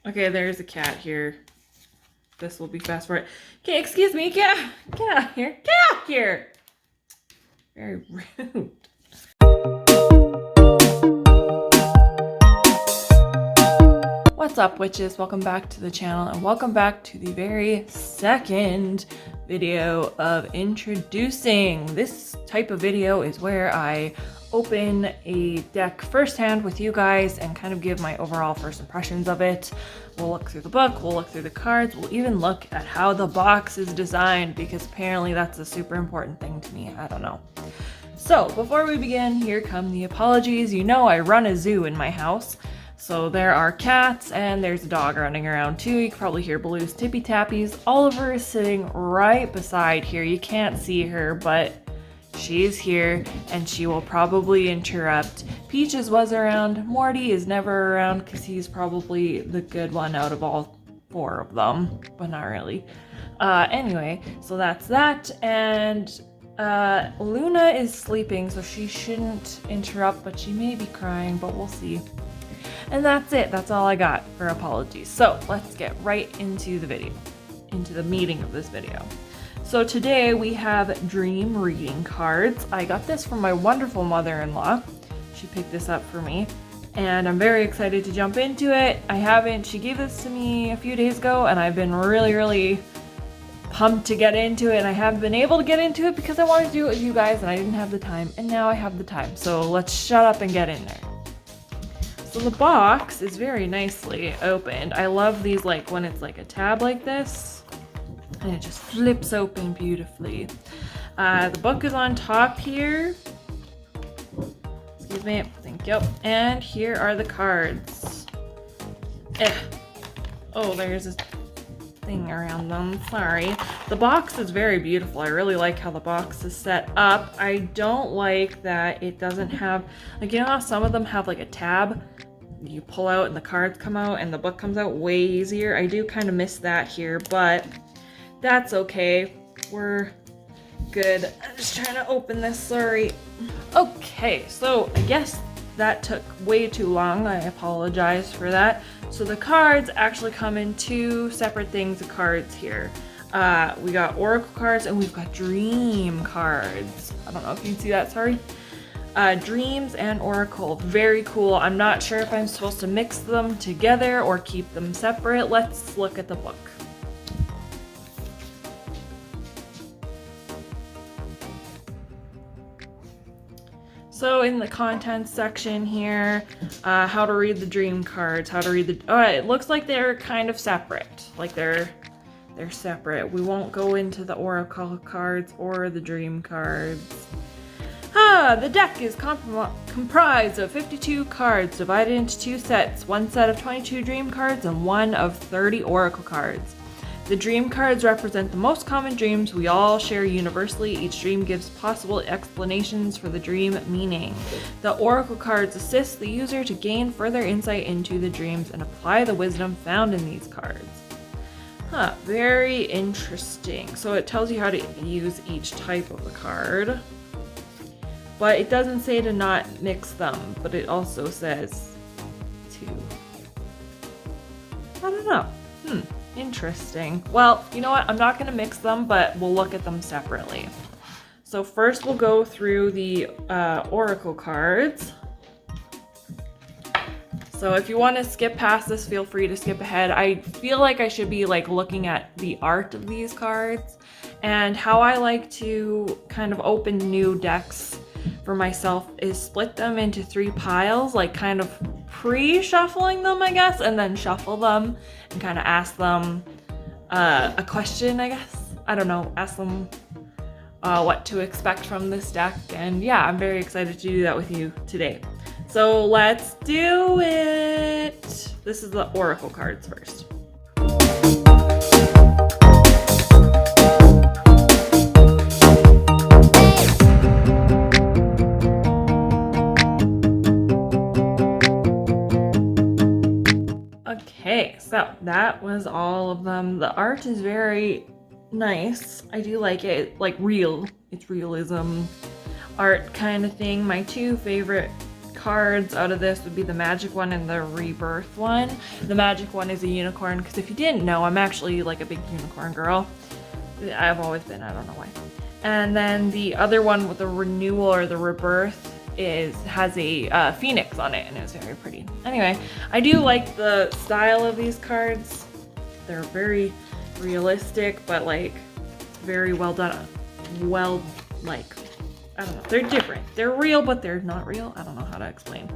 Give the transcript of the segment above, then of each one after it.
Okay, there's a cat here. This will be fast forward. Okay, excuse me, get out here. Get out here! Very rude. What's up, witches? Welcome back to the channel and welcome back to the very second video of introducing. This type of video is where I open a deck firsthand with you guys and kind of give my overall first impressions of it. We'll look through the book, we'll look through the cards, we'll even look at how the box is designed because apparently that's a super important thing to me. I don't know. So before we begin, here come the apologies. You know I run a zoo in my house. So there are cats and there's a dog running around too. You can probably hear Blue's tippy tappies. Oliver is sitting right beside here. You can't see her, but she's here and she will probably interrupt. Peaches was around. Morty is never around because he's probably the good one out of all four of them, but not really. Anyway, so that's that. And Luna is sleeping, so she shouldn't interrupt, but she may be crying, but we'll see. And that's it. That's all I got for apologies. So let's get right into the video, into the meating of this video. So today we have dream reading cards. I got this from my wonderful mother-in-law. She picked this up for me and I'm very excited to jump into it. She gave this to me a few days ago and I've been really pumped to get into it, and I haven't been able to get into it because I wanted to do it with you guys and I didn't have the time, and now I have the time. So let's shut up and get in there. So the box is very nicely opened. I love these, like when it's like a tab like this and it just flips open beautifully. The book is on top here. Excuse me, thank you. And here are the cards. Oh, there's this thing around them, sorry. The box is very beautiful. I really like how the box is set up. I don't like that it doesn't have, like, you know how some of them have like a tab you pull out and the cards come out and the book comes out way easier? I do kind of miss that here, but that's okay. We're good. I'm just trying to open this, sorry. Okay, so I guess that took way too long. I apologize for that. So the cards actually come in two separate things of cards here. We got oracle cards and we've got dream cards. I don't know if you can see that, sorry. Dreams and oracle, very cool. I'm not sure if I'm supposed to mix them together or keep them separate. Let's look at the book. So in the contents section here, how to read the dream cards, how to read the, it looks like they're kind of separate, like they're separate. We won't go into the oracle cards or the dream cards. The deck is comprised of 52 cards divided into two sets, one set of 22 dream cards and one of 30 oracle cards. The dream cards represent the most common dreams we all share universally. Each dream gives possible explanations for the dream meaning. The oracle cards assist the user to gain further insight into the dreams and apply the wisdom found in these cards. Very interesting. So it tells you how to use each type of a card. But it doesn't say to not mix them, but it also says to, I don't know. Interesting. Well, you know what? I'm not going to mix them, but we'll look at them separately. So first we'll go through the oracle cards. So if you want to skip past this, feel free to skip ahead. I feel like I should be like looking at the art of these cards and how I like to kind of open new decks for myself is split them into three piles, like kind of pre-shuffling them, I guess, and then shuffle them and kind of ask them a question, I guess. I don't know, ask them what to expect from this deck. And yeah, I'm very excited to do that with you today. So let's do it. This is the oracle cards first. Okay, so that was all of them. The art is very nice. I do like it, like real. It's realism art kind of thing. My two favorite cards out of this would be the magic one and the rebirth one. The magic one is a unicorn, because if you didn't know, I'm actually like a big unicorn girl. I've always been, I don't know why. And then the other one with the renewal or the rebirth has a phoenix on it, and it's very pretty. Anyway, I do like the style of these cards. They're very realistic, but like very well done. Well, like, I don't know, they're different. They're real, but they're not real. I don't know how to explain.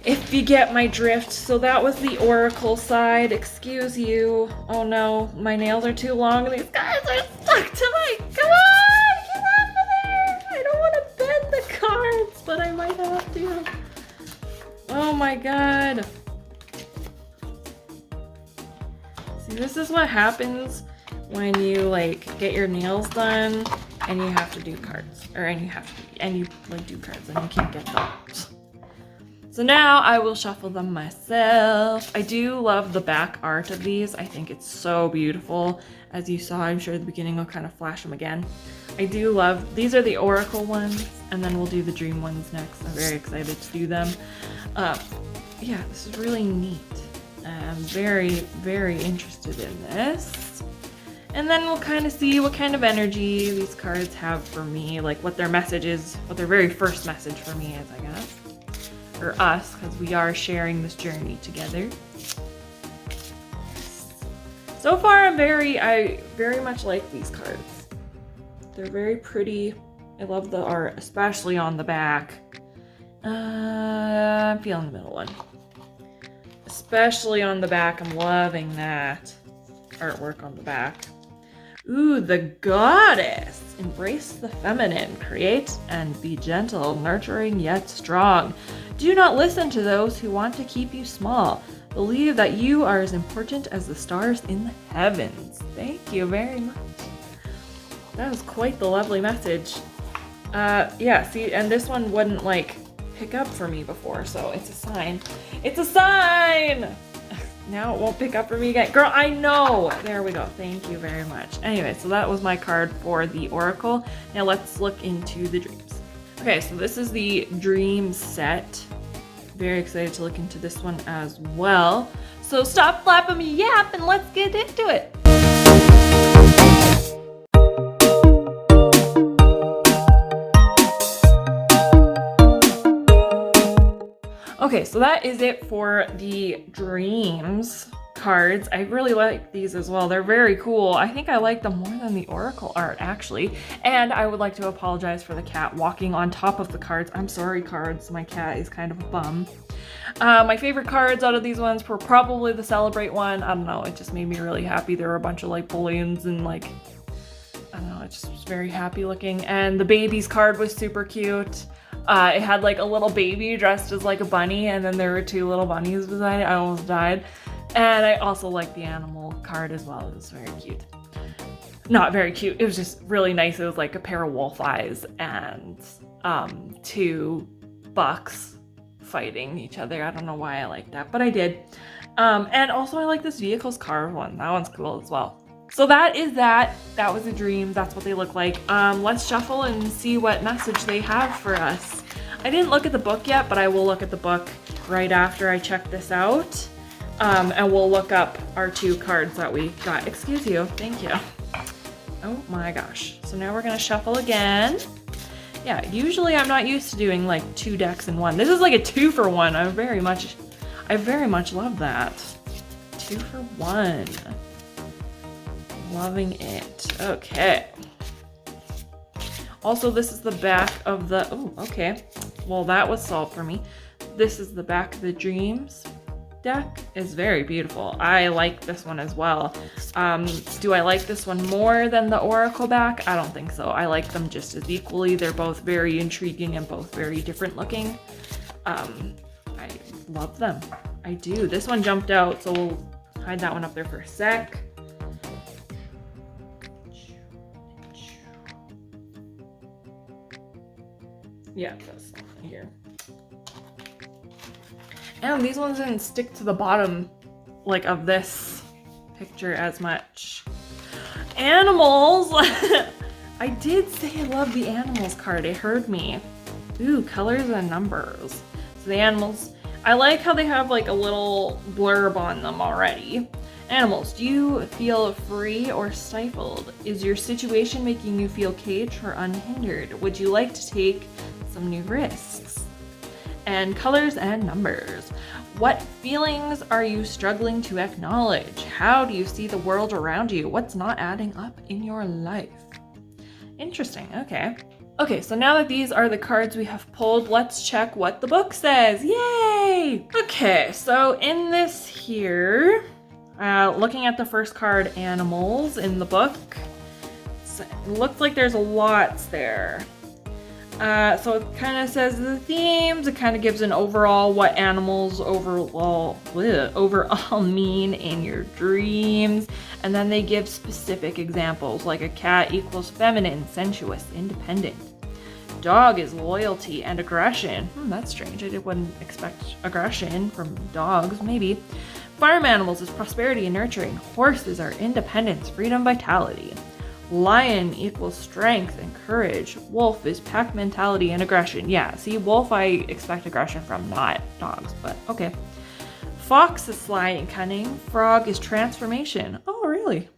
If you get my drift. So that was the Oracle side. Excuse you. Oh no, my nails are too long and these guys are stuck to my, come on, get off of there. I don't want to bend the cards, but I might have to. Oh my God. See, this is what happens when you like get your nails done and you have to do cards, and you like do cards and you can't get them. So now I will shuffle them myself. I do love the back art of these. I think it's so beautiful. As you saw, I'm sure at the beginning I'll kind of flash them again. I do love, these are the Oracle ones, and then we'll do the Dream ones next. I'm very excited to do them. Yeah, this is really neat. I'm very, very interested in this. And then we'll kind of see what kind of energy these cards have for me, like what their message is, what their very first message for me is, I guess. Or us, because we are sharing this journey together. So far, I very much like these cards. They're very pretty. I love the art, especially on the back. I'm feeling the middle one. Especially on the back, I'm loving that artwork on the back. Ooh, the Goddess. Embrace the feminine. Create and be gentle, nurturing yet strong. Do not listen to those who want to keep you small. Believe that you are as important as the stars in the heavens. Thank you very much. That was quite the lovely message. Yeah, see, and this one wouldn't like pick up for me before, so it's a sign. It's a sign! Now it won't pick up for me again. Girl, I know! There we go. Thank you very much. Anyway, so that was my card for the Oracle. Now let's look into the dreams. Okay, so this is the dream set. Very excited to look into this one as well. So stop flapping me yap and let's get into it. Okay, so that is it for the dreams cards. I really like these as well. They're very cool. I think I like them more than the Oracle art, actually. And I would like to apologize for the cat walking on top of the cards. I'm sorry, cards. My cat is kind of a bum. My favorite cards out of these ones were probably the Celebrate one. I don't know, it just made me really happy. There were a bunch of like balloons and like, I don't know, it just was very happy looking. And the babies card was super cute. It had like a little baby dressed as like a bunny, and then there were two little bunnies beside it. I almost died. And I also like the animal card as well. It was very cute. Not very cute. It was just really nice. It was like a pair of wolf eyes and two bucks fighting each other. I don't know why I like that, but I did. And also I like this vehicles carved one. That one's cool as well. So that is that. That was a dream. That's what they look like. Let's shuffle and see what message they have for us. I didn't look at the book yet, but I will look at the book right after I check this out. And we'll look up our two cards that we got. Excuse you. Thank you. Oh my gosh. So now we're going to shuffle again. Yeah, usually I'm not used to doing like two decks in one. This is like a 2-for-1. I very much love that. 2-for-1. Loving it. Okay. Also, this is the back of the, oh, okay. Well, that was solved for me. This is the back of the Dreams deck. It's very beautiful. I like this one as well. Do I like this one more than the Oracle back? I don't think so. I like them just as equally. They're both very intriguing and both very different looking. I love them. I do. This one jumped out, so we'll hide that one up there for a sec. Yeah, that's here. And these ones didn't stick to the bottom like of this picture as much. Animals! I did say I love the animals card. It heard me. Ooh, colors and numbers. So the animals, I like how they have like a little blurb on them already. Animals, do you feel free or stifled? Is your situation making you feel caged or unhindered? Would you like to take some new risks? And colors and numbers. What feelings are you struggling to acknowledge? How do you see the world around you? What's not adding up in your life? Interesting, okay. Okay, so now that these are the cards we have pulled, let's check what the book says. Yay! Okay, so in this here, looking at the first card, animals, in the book, it looks like there's lots there. So it kind of says the themes, it kind of gives an overall what animals overall mean in your dreams. And then they give specific examples, like a cat equals feminine, sensuous, independent. Dog is loyalty and aggression. That's strange. I wouldn't expect aggression from dogs, maybe. Farm animals is prosperity and nurturing. Horses are independence, freedom, vitality. Lion equals strength and courage. Wolf is pack mentality and aggression. Yeah, see, wolf I expect aggression from, not dogs, but okay. Fox is sly and cunning. Frog is transformation. Oh, really?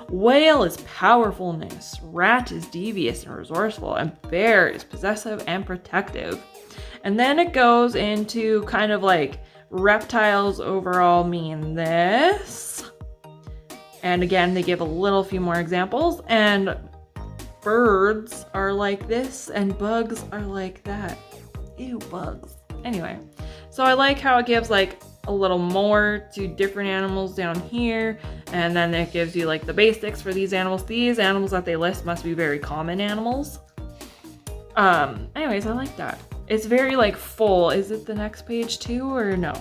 Whale is powerfulness. Rat is devious and resourceful. And bear is possessive and protective. And then it goes into kind of like reptiles overall mean this. And again, they give a little few more examples, and birds are like this and bugs are like that. Ew, bugs. Anyway, so I like how it gives like a little more to different animals down here, and then it gives you like the basics for these animals. These animals that they list must be very common animals. Anyways, I like that. It's very like full. Is it the next page too, or no?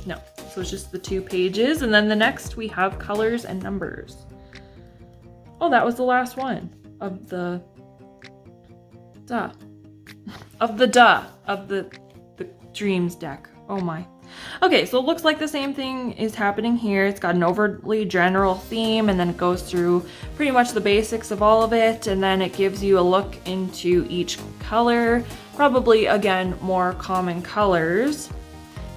No. So it's just the 2 pages, and then the next we have colors and numbers. Oh, that was the last one of the dreams deck. Oh my. Okay, so it looks like the same thing is happening here. It's got an overly general theme, and then it goes through pretty much the basics of all of it, and then it gives you a look into each color. Probably, again, more common colors.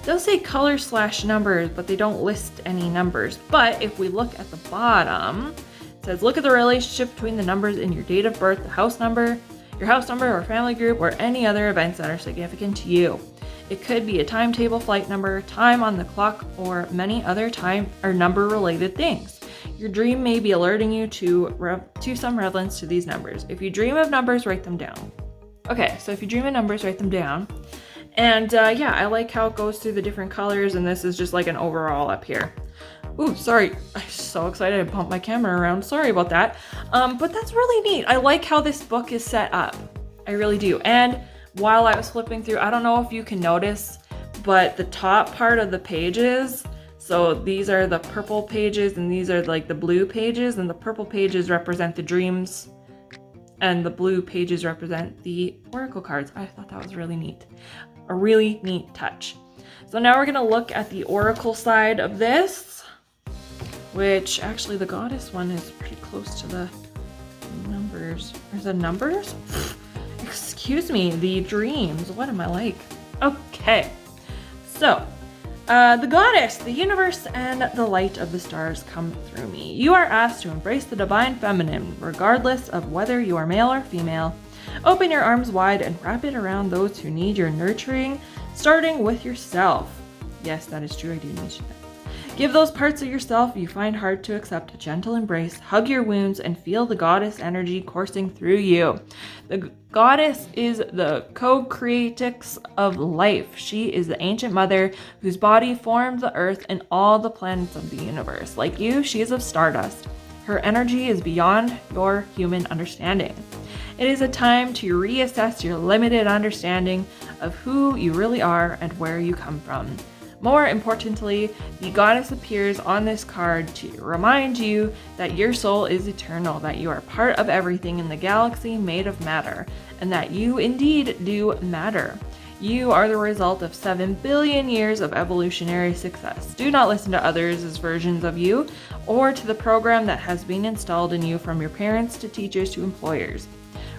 They'll say color/numbers, but they don't list any numbers. But if we look at the bottom, it says, look at the relationship between the numbers in your date of birth, the house number, your house number or family group, or any other events that are significant to you. It could be a timetable, flight number, time on the clock, or many other time or number related things. Your dream may be alerting you to some relevance to these numbers. If you dream of numbers, write them down. Okay, so if you dream of numbers, write them down. And yeah, I like how it goes through the different colors, and this is just like an overall up here. Ooh, sorry, I'm so excited I bumped my camera around. Sorry about that. But that's really neat. I like how this book is set up. I really do. And while I was flipping through, I don't know if you can notice, but the top part of the pages, so these are the purple pages and these are like the blue pages, and the purple pages represent the dreams and the blue pages represent the oracle cards. I thought that was really neat. A really neat touch. So now we're gonna look at the oracle side of this, which actually the goddess one is pretty close to the numbers. Is it numbers? Excuse me, the dreams. What am I like? Okay, so the goddess, the universe, and the light of the stars come through me. You are asked to embrace the divine feminine, regardless of whether you are male or female. Open your arms wide and wrap it around those who need your nurturing, starting with yourself. Yes, that is true, I do need that. Give those parts of yourself you find hard to accept a gentle embrace, hug your wounds, and feel the goddess energy coursing through you. The goddess is the co-creatrix of life. She is the ancient mother whose body formed the earth and all the planets of the universe. Like you, she is of stardust. Her energy is beyond your human understanding. It is a time to reassess your limited understanding of who you really are and where you come from. More importantly, the goddess appears on this card to remind you that your soul is eternal, that you are part of everything in the galaxy made of matter, and that you indeed do matter. You are the result of 7 billion years of evolutionary success. Do not listen to others' versions of you, or to the program that has been installed in you from your parents to teachers to employers.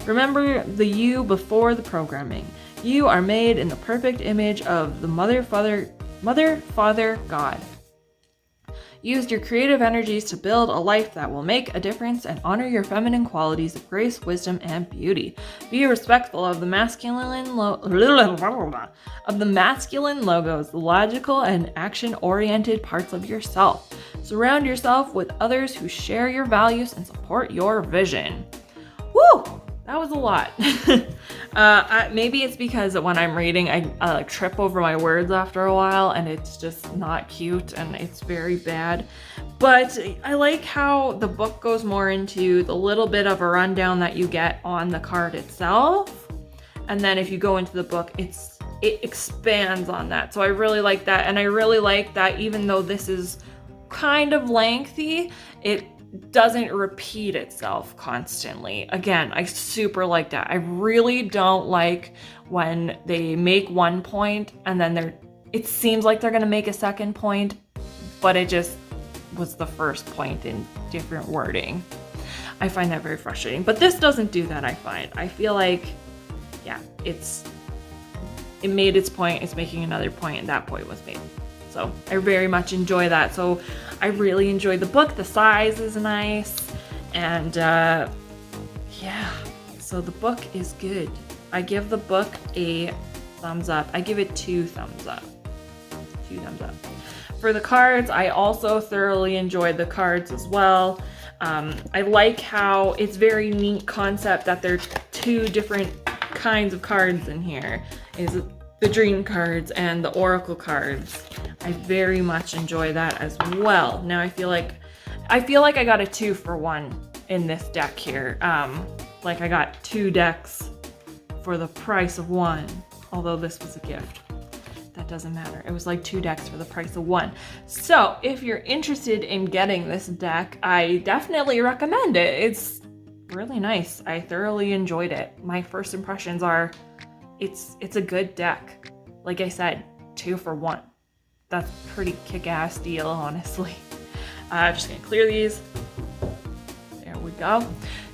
Remember the you before the programming. You are made in the perfect image of the Mother, Father, God. Use your creative energies to build a life that will make a difference and honor your feminine qualities of grace, wisdom, and beauty. Be respectful of the masculine logos, the logical and action-oriented parts of yourself. Surround yourself with others who share your values and support your vision. Woo! That was a lot. Maybe it's because when I'm reading, I like trip over my words after a while, and it's just not cute, and it's very bad. But I like how the book goes more into the little bit of a rundown that you get on the card itself. And then if you go into the book, it expands on that. So I really like that. And I really like that even though this is kind of lengthy, it doesn't repeat itself constantly. Again, I super like that. I really don't like when they make one point and then it seems like they're gonna make a second point, but it just was the first point in different wording. I find that very frustrating, but this doesn't do that, I find. I feel like, yeah, it made its point, it's making another point, and that point was made. So I very much enjoy that. So I really enjoyed the book. The size is nice. And yeah, so the book is good. I give the book a thumbs up. I give it 2 thumbs up. 2 thumbs up. For the cards, I also thoroughly enjoyed the cards as well. I like how it's very neat concept that there are 2 different kinds of cards in here. Is the dream cards and the oracle cards. I very much enjoy that as well. Now I feel like I got a 2 for 1 in this deck here. Like I got 2 decks for the price of 1, although this was a gift. That doesn't matter. It was like 2 decks for the price of 1. So if you're interested in getting this deck, I definitely recommend it. It's really nice. I thoroughly enjoyed it. My first impressions are it's a good deck. Like I said, 2 for 1. That's a pretty kick-ass deal, honestly. Just gonna clear these. There we go.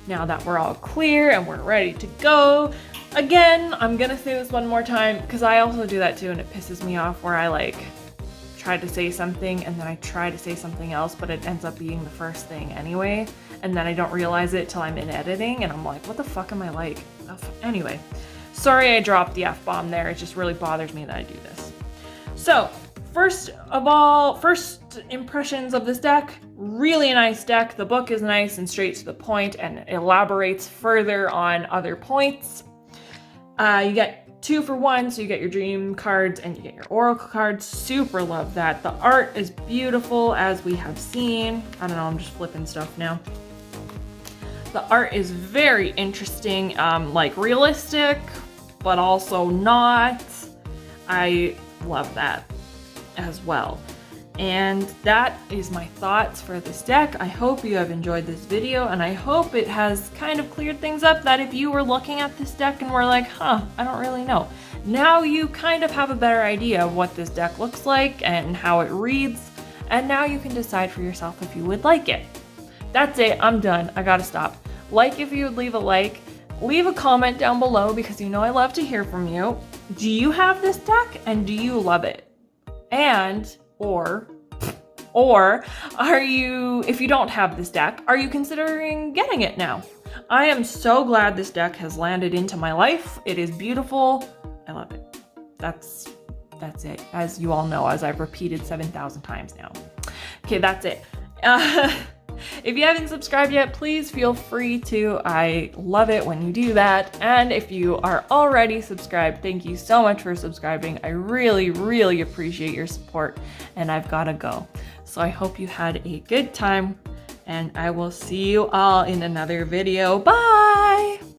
Now that we're all clear and we're ready to go, again, I'm gonna say this one more time because I also do that too, and it pisses me off where I like try to say something and then I try to say something else, but it ends up being the first thing anyway, and then I don't realize it till I'm in editing, and I'm like, what the fuck am I like? Anyway, sorry I dropped the F-bomb there. It just really bothers me that I do this. So, first of all, first impressions of this deck, really nice deck. The book is nice and straight to the point and elaborates further on other points. You get 2 for 1, so you get your dream cards and you get your oracle cards. Super love that. The art is beautiful, as we have seen. I don't know, I'm just flipping stuff now. The art is very interesting, like realistic, but also not. I love that as well. And that is my thoughts for this deck. I hope you have enjoyed this video, and I hope it has kind of cleared things up, that if you were looking at this deck and were like, I don't really know. Now you kind of have a better idea of what this deck looks like and how it reads, and now you can decide for yourself if you would like it. That's it, I'm done, I gotta stop. Like if you would leave a like, leave a comment down below because you know I love to hear from you. Do you have this deck and do you love it? And, or are you, if you don't have this deck, are you considering getting it now? I am so glad this deck has landed into my life. It is beautiful. I love it. That's it. As you all know, as I've repeated 7,000 times now. Okay, that's it. If you haven't subscribed yet, please feel free to. I love it when you do that. And if you are already subscribed, thank you so much for subscribing. I really, really appreciate your support, and I've gotta go. So I hope you had a good time, and I will see you all in another video. Bye!